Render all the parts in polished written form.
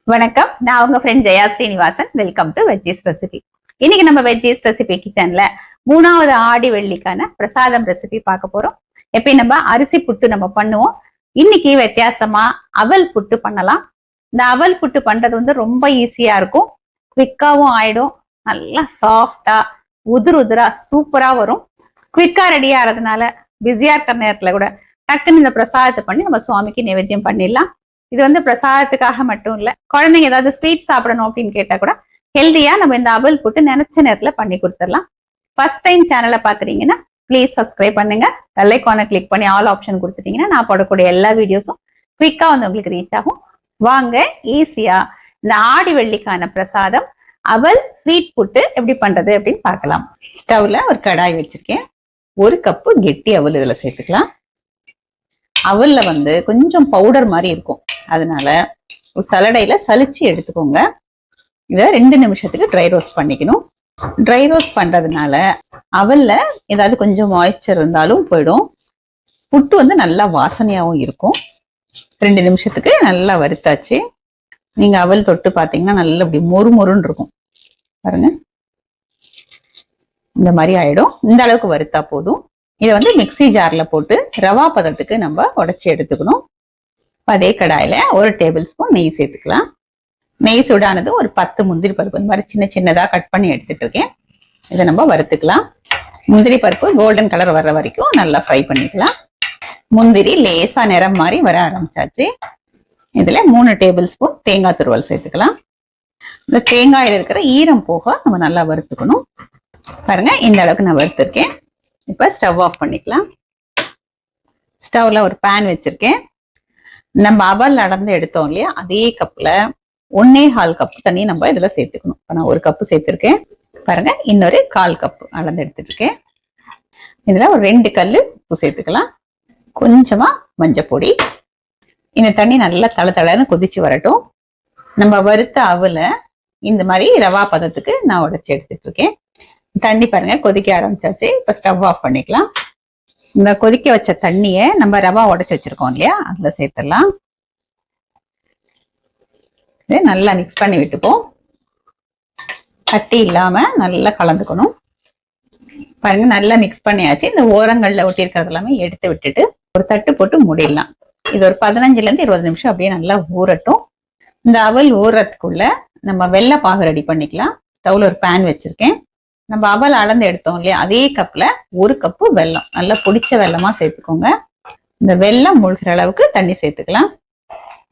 வணக்கம், நான் உங்க friend Jaya Srinivasan. Welcome to veggies recipe. இன்னைக்கு நம்ம வெஜ்ஜீஸ் ரெசிபி கிச்சன்ல 3வது ஆடி வெள்ளிக்கான பிரசாதம் ரெசிபி பார்க்க போறோம். எப்பயும் நம்ம அரிசி புட்டு நம்ம பண்ணுவோம். இன்னைக்கு வித்தியாசமா அவல் புட்டு பண்ணலாம். இந்த அவல் புட்டு பண்றது ரொம்ப ஈஸியா இருக்கும், குவிக்காவும் ஆயிடும், நல்லா சாஃப்டா உதிரா சூப்பரா வரும். குவிக்கா ரெடி ஆகிறதுனால பிஸியா இருக்கிற நேரத்துல கூட டக்குன்னு இந்த பிரசாதத்தை பண்ணி நம்ம சுவாமிக்கு நைவேத்தியம் பண்ணிடலாம். இது பிரசாதத்துக்காக மட்டும் இல்ல, குழந்தைங்க ஏதாவது ஸ்வீட் சாப்பிடணும் அப்படின்னு கேட்டா கூட ஹெல்தியா நம்ம இந்த அவல் புட்டு நினைச்ச நேரத்துல பண்ணி கொடுத்துடலாம். ஃபர்ஸ்ட் டைம் சேனலை பாக்குறீங்கன்னா ப்ளீஸ் சப்ஸ்கிரைப் பண்ணுங்க. பெல் ஐகானை கிளிக் பண்ணி ஆல் ஆப்ஷன் கொடுத்துட்டீங்கன்னா நான் போடக்கூடிய எல்லா வீடியோஸும் குவிக்கா உங்களுக்கு ரீச் ஆகும். வாங்க ஈஸியா இந்த ஆடி வெள்ளிக்கான பிரசாதம் அவல் ஸ்வீட் புட்டு எப்படி பண்றது அப்படின்னு பார்க்கலாம். ஸ்டவ்ல ஒரு கடாய் வச்சிருக்கேன். 1 கப்பு கெட்டி அவல் இதுல சேர்த்துக்கலாம். அவல்ல கொஞ்சம் பவுடர் மாதிரி இருக்கும், அதனால ஒரு சலடையில சலிச்சு எடுத்துக்கோங்க. இதை 2 நிமிஷத்துக்கு ட்ரை ரோஸ்ட் பண்ணிக்கணும். ட்ரை ரோஸ்ட் பண்றதுனால அவல்ல ஏதாவது கொஞ்சம் மாய்ஸ்சர் இருந்தாலும் போயிடும். புட்டு நல்லா வாசனையாவும் இருக்கும். 2 நிமிஷத்துக்கு நல்லா வறுத்தாச்சு. நீங்க அவல் தொட்டு பாத்தீங்கன்னா நல்லா அப்படி மொறு மொறுன்னு இருக்கும் பாருங்க. இந்த மாதிரி ஆயிடும். இந்த அளவுக்கு வறுத்தா போதும். இதை மிக்சி ஜார்ல போட்டு ரவா பதத்துக்கு நம்ம உடைச்சி எடுத்துக்கணும். அதே கடாயில 1 டேபிள் ஸ்பூன் நெய் சேர்த்துக்கலாம். நெய் சூடானது ஒரு 10 முந்திரி பருப்பு இந்த மாதிரி சின்ன சின்னதா கட் பண்ணி எடுத்துட்டு இருக்கேன். இதை நம்ம வறுத்துக்கலாம். முந்திரி பருப்பு கோல்டன் கலர் வர்ற வரைக்கும் நல்லா ஃப்ரை பண்ணிக்கலாம். முந்திரி லேசா நிறம் மாதிரி வர ஆரம்பிச்சாச்சு. இதுல 3 டேபிள் ஸ்பூன் தேங்காய் துருவல் சேர்த்துக்கலாம். இந்த தேங்காயில இருக்கிற ஈரம் போக நம்ம நல்லா வறுத்துக்கணும். பாருங்க, இந்த அளவுக்கு நான் வறுத்துருக்கேன். இப்ப ஸ்டவ் ஆஃப் பண்ணிக்கலாம். ஸ்டவ்ல ஒரு பேன் வச்சிருக்கேன். நம்ம அவல் நடந்து எடுத்தோம் இல்லையா, அதே கப்ல 1.25 கப் தண்ணி நம்ம இதுல சேர்த்துக்கணும். இப்ப நான் 1 கப்பு சேர்த்திருக்கேன். பாருங்க, இன்னொரு 1/4 கப் அளந்து எடுத்துட்டு இருக்கேன். இதுல ஒரு 2 கல்லு உப்பு சேர்த்துக்கலாம். கொஞ்சமா மஞ்சள் பொடி. இந்த தண்ணி நல்லா தளன்னு கொதிச்சு வரட்டும். நம்ம வறுத்த அவல இந்த மாதிரி ரவா பதத்துக்கு நான் உடைச்சு எடுத்துட்டு இருக்கேன். தண்ணி பாருங்க கொதிக்க ஆரம்பிச்சாச்சு. இப்ப ஸ்டவ் ஆஃப் பண்ணிக்கலாம். இந்த கொதிக்க வச்ச தண்ணிய நம்ம ரவா உடைச்சு வச்சிருக்கோம் இல்லையா, அதுல சேர்த்துடலாம். நல்லா மிக்ஸ் பண்ணி விட்டுப்போம். கட்டி இல்லாம நல்லா கலந்துக்கணும். பாருங்க, நல்லா மிக்ஸ் பண்ணியாச்சு. இந்த ஓரங்கள்ல ஒட்டி இருக்கிறது எல்லாமே எடுத்து விட்டுட்டு ஒரு தட்டு போட்டு மூடிடலாம். இது ஒரு 15ல இருந்து 20 நிமிஷம் அப்படியே நல்லா ஊறட்டும். இந்த அவல் ஊறத்துக்குள்ள நம்ம வெள்ளை பாகு ரெடி பண்ணிக்கலாம். ஸ்டவ்ல ஒரு பேன் வச்சிருக்கேன். நம்ம அவல் அளந்து எடுத்தோம் இல்லையா, அதே கப்ல 1 கப்பு வெல்லம், நல்லா பொடிச்ச வெல்லமா சேர்த்துக்கோங்க. இந்த வெல்லம் மூழ்கிற அளவுக்கு தண்ணி சேர்த்துக்கலாம்.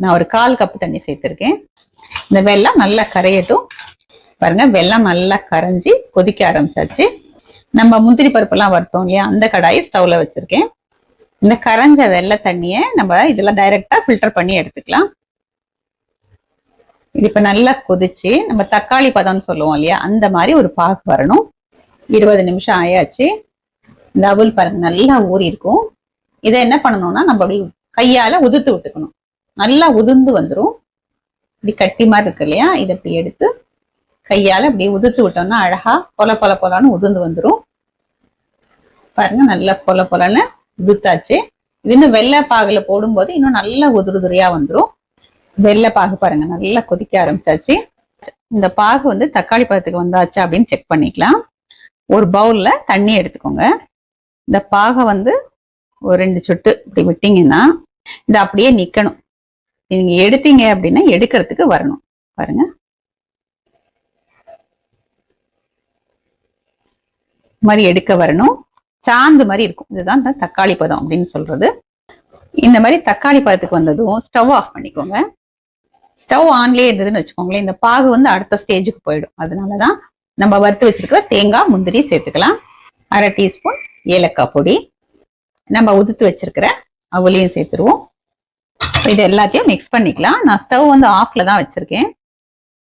நான் ஒரு 1/4 கப்பு தண்ணி சேர்த்திருக்கேன். இந்த வெல்லம் நல்லா கரையட்டும். பாருங்க, வெல்லம் நல்லா கரைஞ்சி கொதிக்க ஆரம்பிச்சாச்சு. நம்ம முந்திரி பருப்பு எல்லாம் வறுத்தோம் இல்லையா, அந்த கடாயை ஸ்டவ்ல வச்சிருக்கேன். இந்த கரைஞ்ச வெள்ளை தண்ணிய நம்ம இதுல டைரக்டா ஃபில்டர் பண்ணி எடுத்துக்கலாம். இது இப்ப நல்லா கொதிச்சு நம்ம தக்காளி பதம்னு சொல்லுவோம் இல்லையா, அந்த மாதிரி ஒரு பாகு வரணும். 20 நிமிஷம் ஆயாச்சு. இந்த அவல் பாருங்க நல்லா ஊறி இருக்கும். இதை என்ன பண்ணணும்னா நம்ம அப்படி கையால உதுத்து விட்டுக்கணும். நல்லா உதிர்ந்து வந்துடும். இப்படி கட்டி மாதிரி இருக்கு இல்லையா, இதை இப்படி எடுத்து கையால இப்படி உதுத்து விட்டோம்னா அழகா பொலன்னு உதிர்ந்து வந்துடும். பாருங்க, நல்லா பொலன்னு உதுத்தாச்சு. இது இன்னும் வெள்ளை பாகுல போடும்போது இன்னும் நல்லா உதிரியா வந்துடும். வெள்ளை பாகு பாருங்க நல்லா கொதிக்க ஆரம்பிச்சாச்சு. இந்த பாகு தக்காளி பழத்துக்கு வந்தாச்சு அப்படின்னு செக் பண்ணிக்கலாம். ஒரு பவுல்ல தண்ணி எடுத்துக்கோங்க. இந்த பாகை ஒரு 2 சொட்டு இப்படி விட்டீங்கன்னா இது அப்படியே நிக்கணும். நீங்க எடுத்தீங்க அப்படின்னா எடுக்கிறதுக்கு வரணும். பாருங்க, மாதிரி எடுக்க வரணும். சாந்து மாதிரி இருக்கும். இதுதான் தக்காளி பதம் அப்படின்னு சொல்றது. இந்த மாதிரி தக்காளி பதத்துக்கு வந்ததும் ஸ்டவ் ஆஃப் பண்ணிக்கோங்க. ஸ்டவ் ஆன்லயே இருந்ததுன்னு வச்சுக்கோங்களேன், இந்த பாகு அடுத்த ஸ்டேஜுக்கு போயிடும். அதனாலதான் நம்ம வறுத்து வச்சிருக்கிற தேங்காய் முந்திரி சேர்த்துக்கலாம். 1/2 டீஸ்பூன் ஏலக்காய் பொடி, நம்ம உதுத்து வச்சிருக்கிற அவளையும் சேர்த்துருவோம். இது எல்லாத்தையும் மிக்ஸ் பண்ணிக்கலாம். நான் ஸ்டவ் ஆஃப்ல தான் வச்சிருக்கேன்.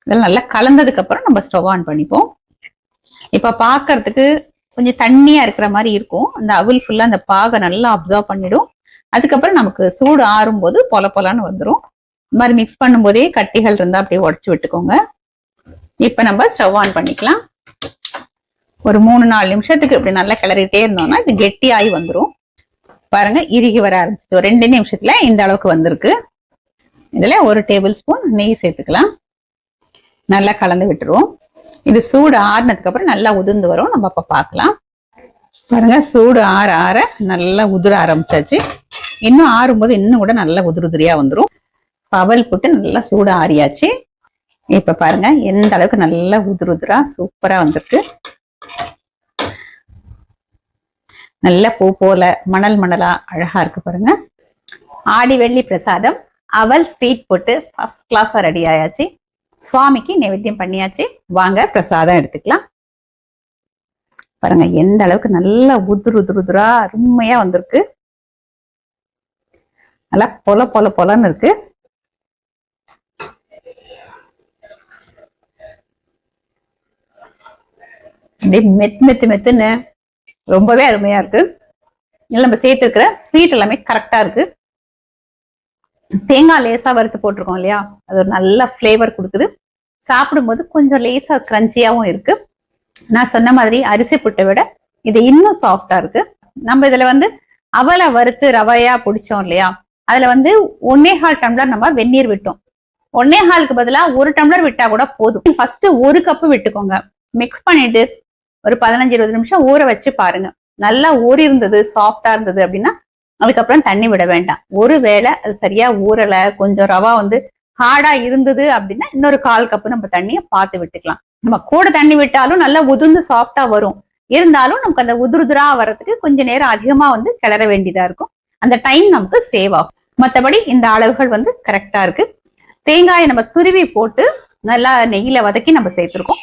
இதெல்லாம் நல்லா கலந்ததுக்கு அப்புறம் நம்ம ஸ்டவ் ஆன் பண்ணிப்போம். இப்ப பாக்குறதுக்கு கொஞ்சம் தண்ணியா இருக்கிற மாதிரி இருக்கும். அந்த அவல் ஃபுல்லா அந்த பாகை நல்லா அப்சர்வ் பண்ணிடும். அதுக்கப்புறம் நமக்கு சூடு ஆறும் போது பொலன்னு வந்துடும். இந்த மாதிரி மிக்ஸ் பண்ணும் போதே கட்டிகள் இருந்தா அப்படியே உடச்சு விட்டுக்கோங்க. இப்ப நம்ம ஸ்டவ் ஆன் பண்ணிக்கலாம். ஒரு 3-4 நிமிஷத்துக்கு இப்படி நல்லா கிளறிட்டே இருந்தோம்னா இது கெட்டியாகி வந்துடும். பாருங்க, இறுகி வர ஆரம்பிச்சு 2 நிமிஷத்துல இந்த அளவுக்கு வந்திருக்கு. இதுல 1 டேபிள் ஸ்பூன் நெய் சேர்த்துக்கலாம். நல்லா கலந்து விட்டுருவோம். இது சூடு ஆறுனதுக்கு அப்புறம் நல்லா உதிர்ந்து வரும். நம்ம அப்ப பார்க்கலாம். பாருங்க, சூடு ஆற ஆற நல்லா உதிர ஆரம்பிச்சாச்சு. இன்னும் ஆறும்போது இன்னும் கூட நல்லா உதிரியா வந்துடும். அவல் புட்டு நல்லா சூடு ஆறியாச்சு. இப்ப பாருங்க எந்த அளவுக்கு நல்லா உதிரா சூப்பரா வந்திருக்கு. நல்ல பூ போல மணல் மணலா அழகா இருக்கு பாருங்க. ஆடி வெள்ளி பிரசாதம் அவல் ஸ்வீட் புட்டு ஃபர்ஸ்ட் கிளாஸா ரெடி ஆயாச்சு. சுவாமிக்கு நைவேத்தியம் பண்ணியாச்சு. வாங்க பிரசாதம் எடுத்துக்கலாம். பாருங்க எந்த அளவுக்கு நல்லா உதிரா அருமையா வந்திருக்கு. நல்லா பொல பொல பொலன்னு இருக்கு. மெத்துன்னு ரொம்பவே அருமையா இருக்கு. இதுல நம்ம சேர்த்துருக்கிற ஸ்வீட் எல்லாமே கரெக்டா இருக்கு. தேங்காய் லேசா வறுத்து போட்டிருக்கோம் இல்லையா, அது ஒரு நல்ல ஃபிளேவர் கொடுக்குது. சாப்பிடும்போது கொஞ்சம் லேசா கிரன்ச்சியாவும் இருக்கு. நான் சொன்ன மாதிரி அரிசி புட்டை விட இது இன்னும் சாஃப்டா இருக்கு. நம்ம இதுல அவலை வறுத்து ரவையா பிடிச்சோம் இல்லையா, அதுல 1.25 டம்ளர் நம்ம வெந்நீர் விட்டோம். 1.25க்கு பதிலா 1 டம்ளர் விட்டா கூட போதும். ஃபர்ஸ்ட் 1 கப்பு விட்டுக்கோங்க. மிக்ஸ் பண்ணிட்டு ஒரு 15-20 நிமிஷம் ஊற வச்சு பாருங்க. நல்லா ஊறி இருந்தது, சாஃப்டா இருந்தது அப்படின்னா அதுக்கப்புறம் தண்ணி விட வேண்டாம். ஒருவேளை அது சரியா ஊறல, கொஞ்சம் ரவா ஹார்டா இருந்தது அப்படின்னா இன்னொரு 1/4 கப்பு நம்ம தண்ணியை பார்த்து விட்டுக்கலாம். நம்ம கூட தண்ணி விட்டாலும் நல்லா உதிர்ந்து சாஃப்டா வரும். இருந்தாலும் நமக்கு அந்த உதிரா வர்றதுக்கு கொஞ்சம் நேரம் அதிகமா கிளற வேண்டியதா இருக்கும். அந்த டைம் நமக்கு சேவ் ஆகும். மற்றபடி இந்த அளவுகள் கரெக்டா இருக்கு. தேங்காயை நம்ம துருவி போட்டு நல்லா நெய்யில வதக்கி நம்ம சேர்த்திருக்கோம்.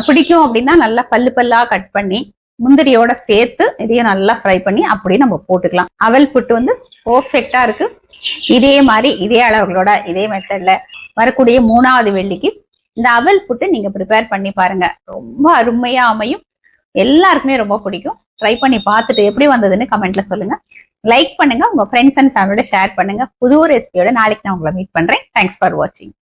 பிடிக்கும் அப்படின்னா நல்லா பல்லா கட் பண்ணி முந்திரியோட சேர்த்து இதையும் நல்லா ஃப்ரை பண்ணி அப்படியே நம்ம போட்டுக்கலாம். அவல் புட்டு பெர்ஃபெக்டா இருக்கு. இதே மாதிரி இதே அளவுகளோட இதே மெத்தட்ல வரக்கூடிய 3வது வெள்ளிக்கு இந்த அவல் புட்டு நீங்க ப்ரிப்பேர் பண்ணி பாருங்க. ரொம்ப அருமையா அமையும். எல்லாருக்குமே ரொம்ப பிடிக்கும். ட்ரை பண்ணி பார்த்துட்டு எப்படி வந்ததுன்னு கமெண்ட்ல சொல்லுங்க. லைக் பண்ணுங்க, உங்க ஃப்ரெண்ட்ஸ் அண்ட் ஃபேமிலியோட ஷேர் பண்ணுங்க. புது ரெசிபியோட நாளைக்கு நான் உங்களை மீட் பண்றேன். தேங்க்ஸ் ஃபார் வாட்சிங்.